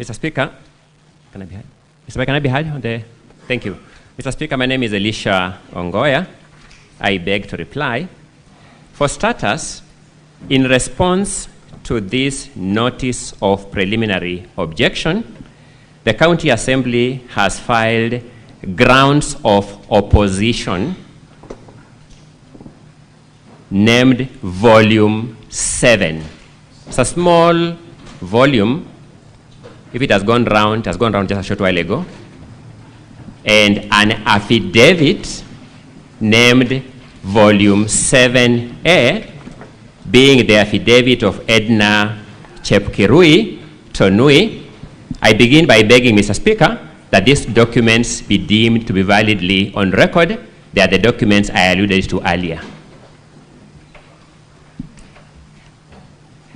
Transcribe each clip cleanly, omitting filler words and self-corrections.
Mr. Speaker, can I be heard? Mr. Speaker, can I be heard on the? Thank you. Mr. Speaker, my name is Elisha Ongoya. I beg to reply. For starters, in response to this notice of preliminary objection, the County Assembly has filed grounds of opposition named Volume 7. It's a small volume. If it has gone round just a short while ago. And an affidavit named Volume 7A, being the affidavit of Edna Chepkirui Tonui. I begin by begging, Mr. Speaker, that these documents be deemed to be validly on record. They are the documents I alluded to earlier.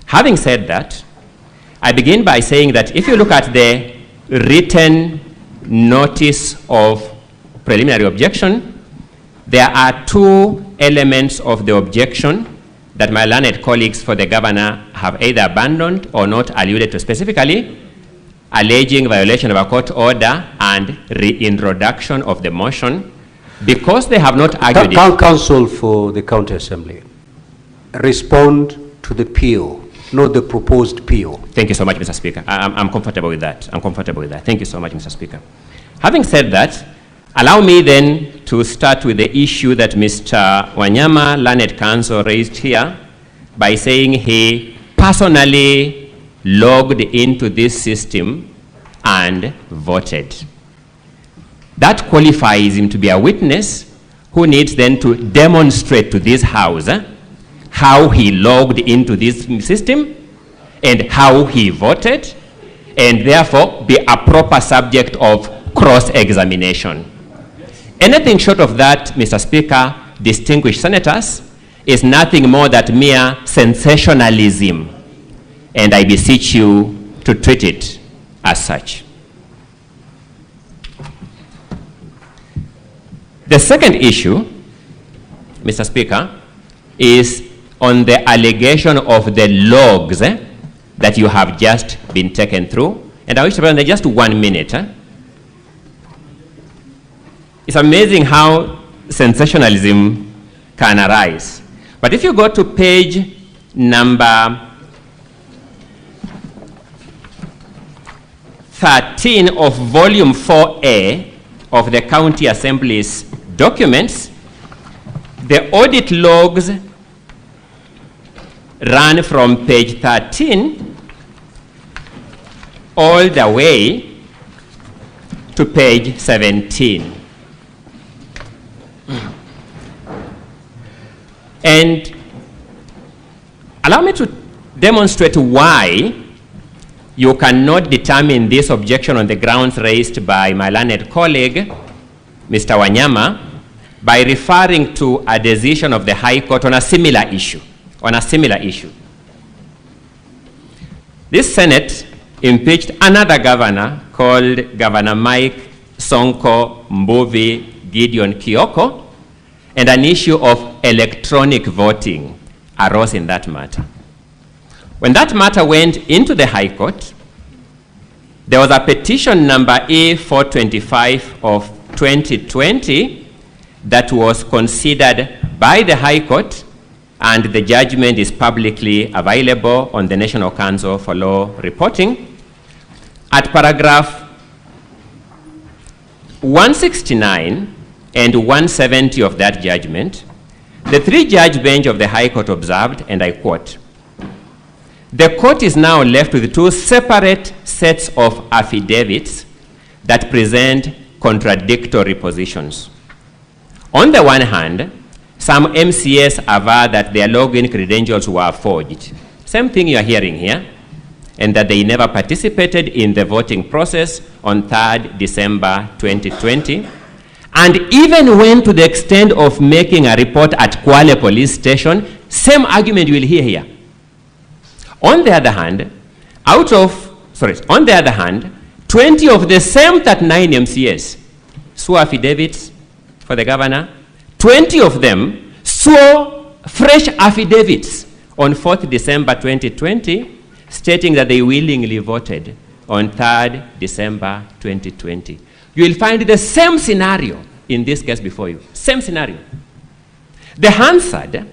Having said that, I begin by saying that if you look at the written notice of preliminary objection, there are two elements of the objection that my learned colleagues for the governor have either abandoned or not alluded to specifically, alleging violation of a court order and reintroduction of the motion because they have not argued it. Counsel for the County Assembly, respond to the PO, not the proposed PO. Thank you so much, Mr. Speaker. I'm comfortable with that. I'm comfortable with that. Thank you so much, Mr. Speaker. Having said that, allow me then to start with the issue that Mr. Wanyama, learned counsel, raised here by saying he personally logged into this system and voted. That qualifies him to be a witness who needs then to demonstrate to this House how he logged into this system and how he voted, and therefore be a proper subject of cross-examination. Anything short of that, Mr. Speaker, distinguished senators, is nothing more than mere sensationalism, and I beseech you to treat it as such. The second issue, Mr. Speaker, is on the allegation of the logs that you have just been taken through. And I wish to present just 1 minute. It's amazing how sensationalism can arise. But if you go to page number 13 of volume 4A of the County Assembly's documents, the audit logs run from page 13 all the way to page 17. And allow me to demonstrate why you cannot determine this objection on the grounds raised by my learned colleague, Mr. Wanyama, by referring to a decision of the High Court on a similar issue. This Senate impeached another governor called Governor Mike Sonko Mbuvi Gideon Kioko, and an issue of electronic voting arose in that matter. When that matter went into the High Court, there was a petition number A425 of 2020 that was considered by the High Court, and the judgment is publicly available on the National Council for Law Reporting. At paragraph 169 and 170 of that judgment, the three-judge bench of the High Court observed, and I quote, "The court is now left with two separate sets of affidavits that present contradictory positions. On the one hand, some MCS aver that their login credentials were forged. Same thing you are hearing here, and that they never participated in the voting process on 3rd December 2020, and even went to the extent of making a report at Kwale Police Station. Same argument you will hear here. On the other hand, 20 of the same 39 MCS swore affidavits for the governor. 20 of them swore fresh affidavits on 4th December 2020, stating that they willingly voted on 3rd December 2020. You will find the same scenario in this case before you. Same scenario. The Hansard, this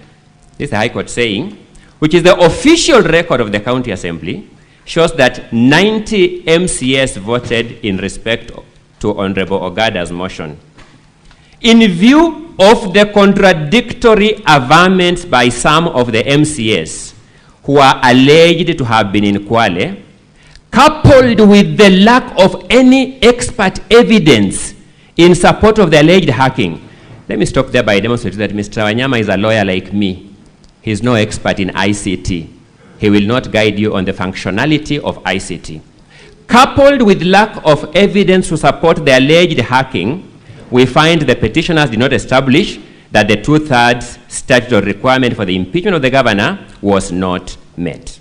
is the High Court saying, which is the official record of the County Assembly, shows that 90 MCAs voted in respect to Honorable Ogada's motion. In view of the contradictory averments by some of the MCAs who are alleged to have been in Kwale, coupled with the lack of any expert evidence in support of the alleged hacking. Let me stop there by demonstrating that Mr. Wanyama is a lawyer like me. He's no expert in ICT. He will not guide you on the functionality of ICT. Coupled with lack of evidence to support the alleged hacking, we find the petitioners did not establish that the 2/3 statutory requirement for the impeachment of the governor was not met.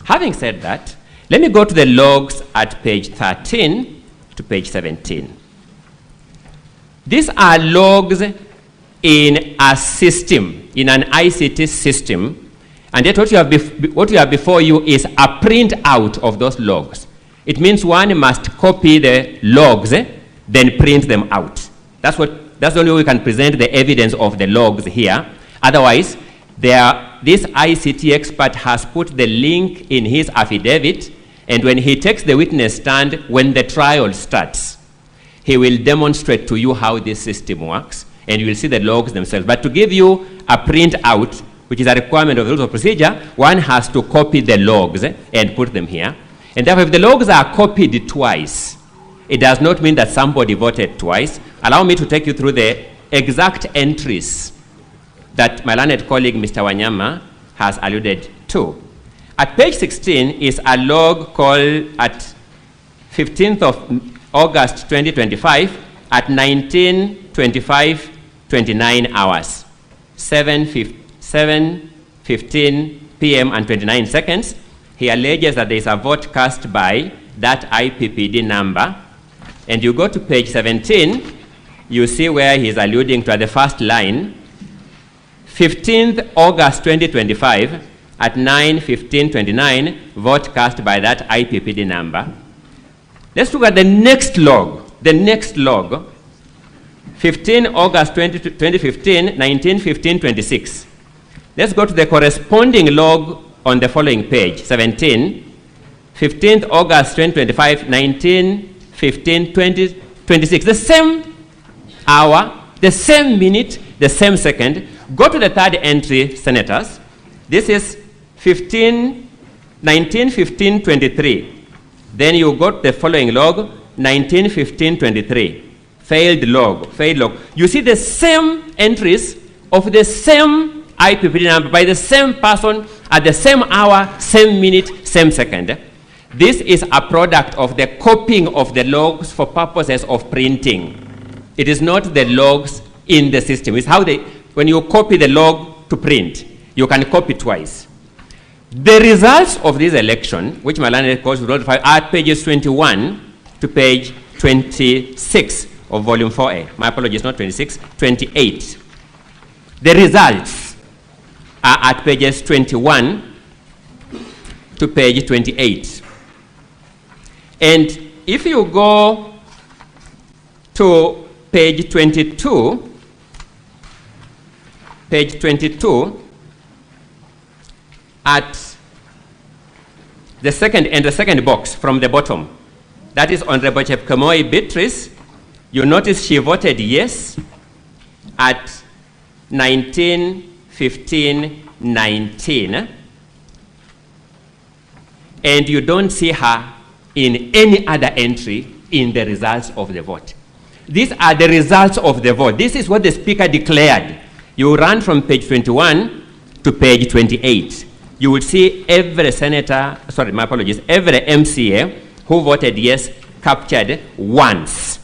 Having said that, let me go to the logs at page 13 to page 17. These are logs in a system, in an ICT system, and yet what you have before you is a print out of those logs. It means one must copy the logs, then print them out. That's the only way we can present the evidence of the logs here. Otherwise, this ICT expert has put the link in his affidavit, and when he takes the witness stand, when the trial starts, he will demonstrate to you how this system works, and you will see the logs themselves. But to give you a print out, which is a requirement of the rules of procedure, one has to copy the logs and put them here. And therefore, if the logs are copied twice, it does not mean that somebody voted twice. Allow me to take you through the exact entries that my learned colleague, Mr. Wanyama, has alluded to. At page 16 is a log called at 15th of August 2025 at 19:25:29 hours, 7:15 p.m. and 29 seconds. He alleges that there is a vote cast by that IPPD number. And you go to page 17, you see where he's alluding to at the first line, 15th August 2025 at 9:15:29, vote cast by that IPPD number. Let's look at the next log. The next log, 15 August 2015, 19:15:26. Let's go to the corresponding log on the following page, 17, 15th August 2025, 19:15:26. The same hour, the same minute, the same second. Go to the third entry, senators. This is 19:15:23. Then you got the following log, 19:15:23. Failed log. You see the same entries of the same IPPD number by the same person at the same hour, same minute, same second. This is a product of the copying of the logs for purposes of printing. It is not the logs in the system. It's how when you copy the log to print, you can copy twice. The results of this election, which my learned calls are at pages 21 to page 26 of volume 4A. My apologies, not 26, 28. The results are at pages 21 to page 28. And if you go to page 22, at the second box from the bottom, that is Honorable Chepkemoi Beatrice, you notice she voted yes at 19:15:19, and you don't see her in any other entry in the results of the vote. These are the results of the vote. This is what the speaker declared. You run from page 21 to page 28. You will see every senator, every MCA who voted yes captured once.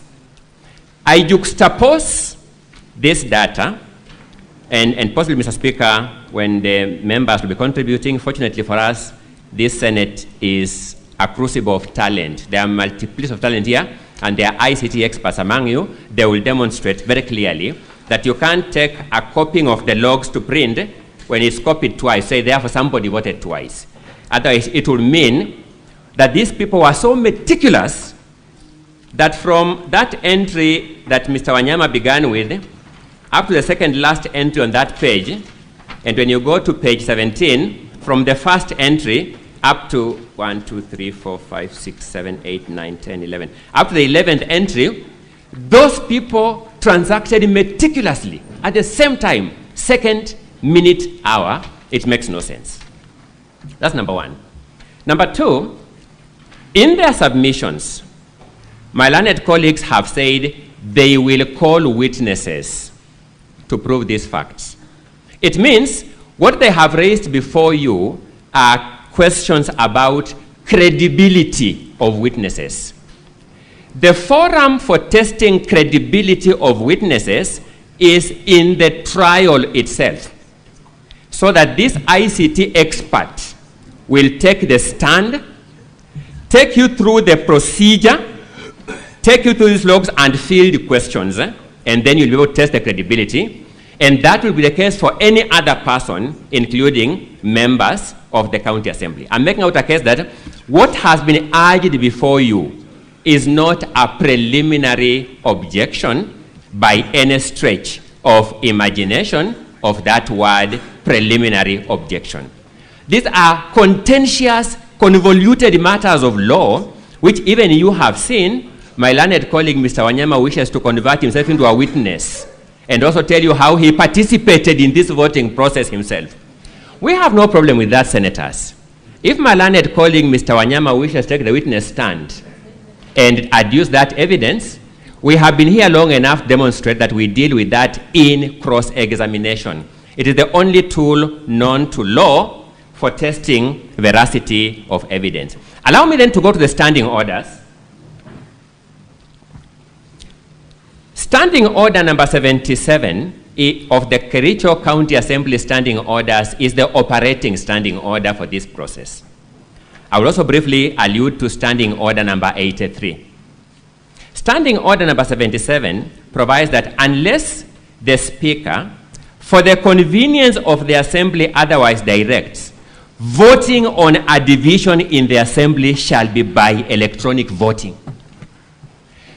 I juxtapose this data, and possibly, Mr. Speaker, when the members will be contributing, fortunately for us, this Senate is a crucible of talent. There are multiplicity of talent here, and there are ICT experts among you. They will demonstrate very clearly that you can't take a copying of the logs to print when it's copied twice, say therefore somebody voted twice. Otherwise, it will mean that these people were so meticulous that from that entry that Mr. Wanyama began with, up to the second last entry on that page, and when you go to page 17, from the first entry up to 1, 2, 3, 4, 5, 6, 7, 8, 9, 10, 11, up to the 11th entry, those people transacted meticulously at the same time, second, minute, hour. It makes no sense. That's number one. Number two, in their submissions, my learned colleagues have said they will call witnesses to prove these facts. It means what they have raised before you are questions about credibility of witnesses. The forum for testing credibility of witnesses is in the trial itself, so that this ICT expert will take the stand, take you through the procedure, take you through these logs and fill the questions, and then you'll be able to test the credibility. And that will be the case for any other person, including members of the county assembly. I'm making out a case that what has been urged before you is not a preliminary objection by any stretch of imagination of that word preliminary objection. These are contentious, convoluted matters of law, which even you have seen. My learned colleague, Mr. Wanyama, wishes to convert himself into a witness and also tell you how he participated in this voting process himself. We have no problem with that, senators. If my learned colleague, Mr. Wanyama, wishes to take the witness stand and adduce that evidence, we have been here long enough to demonstrate that we deal with that in cross-examination. It is the only tool known to law for testing veracity of evidence. Allow me then to go to the standing orders. Standing order number 77 of the Kericho County Assembly standing orders is the operating standing order for this process. I will also briefly allude to standing order number 83. Standing order number 77 provides that unless the Speaker, for the convenience of the Assembly, otherwise directs, voting on a division in the Assembly shall be by electronic voting.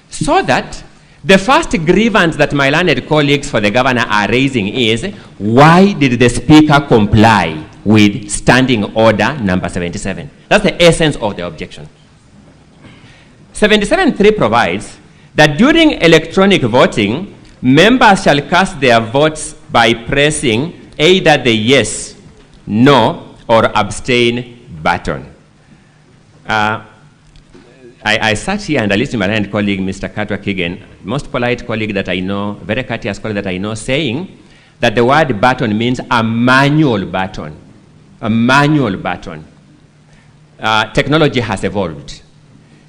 So that the first grievance that my learned colleagues for the governor are raising is, why did the Speaker comply with standing order number 77? That's the essence of the objection. 77.3 provides that during electronic voting, members shall cast their votes by pressing either the yes, no, or abstain button. I sat here and I listened to my learned colleague, Mr. Katwa Kigen, most polite colleague that I know, very courteous colleague that I know, saying that the word button means a manual button. A manual button. Technology has evolved.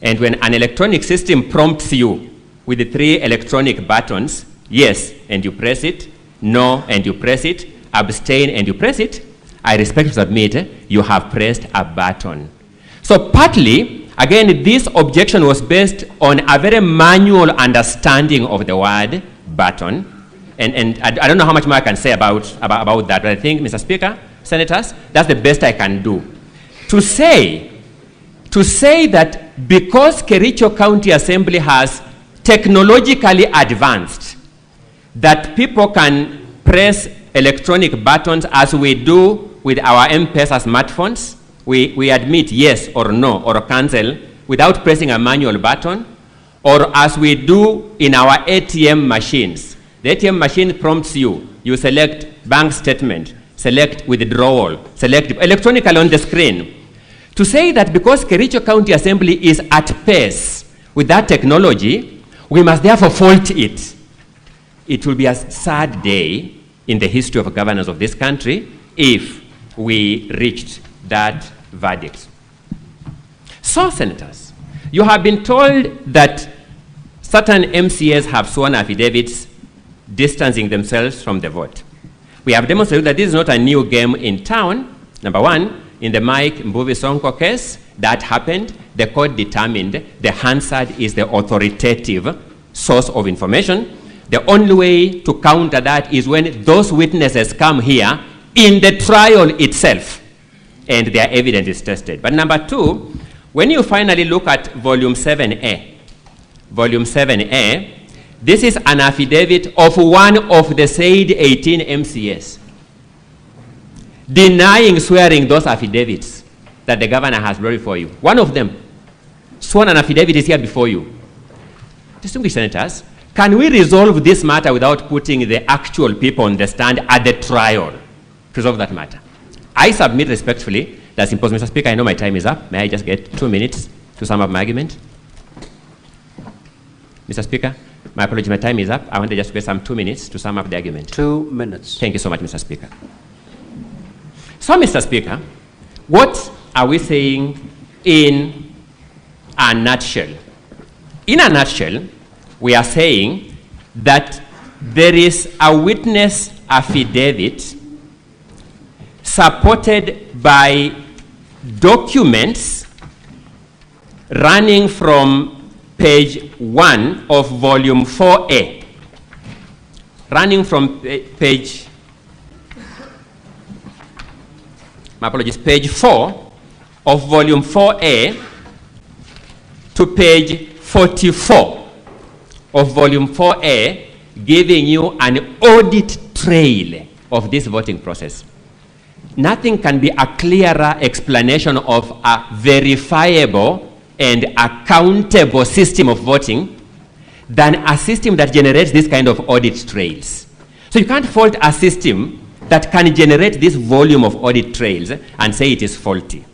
And when an electronic system prompts you with the 3 electronic buttons, yes, and you press it, no, and you press it, abstain, and you press it, I respectfully submit you have pressed a button. So partly, again, this objection was based on a very manual understanding of the word button. And I don't know how much more I can say about that, but I think, Mr. Speaker, senators, that's the best I can do. To say that because Kericho County Assembly has technologically advanced, that people can press electronic buttons as we do with our M-Pesa smartphones, we admit yes or no or cancel without pressing a manual button, or as we do in our ATM machines. The ATM machine prompts you. You select bank statement, select withdrawal, select electronically on the screen. To say that because Kericho County Assembly is at pace with that technology, we must therefore fault it. It will be a sad day in the history of governance of this country if we reached that verdict. So, senators, you have been told that certain MCAs have sworn affidavits distancing themselves from the vote. We have demonstrated that this is not a new game in town. Number one, in the Mike Mbuvi Sonko case, that happened. The court determined the Hansard is the authoritative source of information. The only way to counter that is when those witnesses come here in the trial itself and their evidence is tested. But number two, When you finally look at volume 7A, this is an affidavit of one of the said 18 MCAs denying swearing those affidavits that the governor has brought before you. One of them sworn an affidavit is here before you. Distinguished senators, can we resolve this matter without putting the actual people on the stand at the trial to resolve that matter? I submit respectfully that's impossible. Mr. Speaker, I know my time is up. May I just get 2 minutes to sum up my argument? Mr. Speaker, my apologies, my time is up. I want to just get some 2 minutes to sum up the argument. 2 minutes. Thank you so much, Mr. Speaker. So, Mr. Speaker, what are we saying in a nutshell? In a nutshell, we are saying that there is a witness affidavit supported by documents running from page 1 of volume 4A, running from page 4 of volume 4A to page 44 of volume 4A, giving you an audit trail of this voting process. Nothing can be a clearer explanation of a verifiable and accountable system of voting than a system that generates this kind of audit trails. So you can't fault a system that can generate this volume of audit trails and say it is faulty.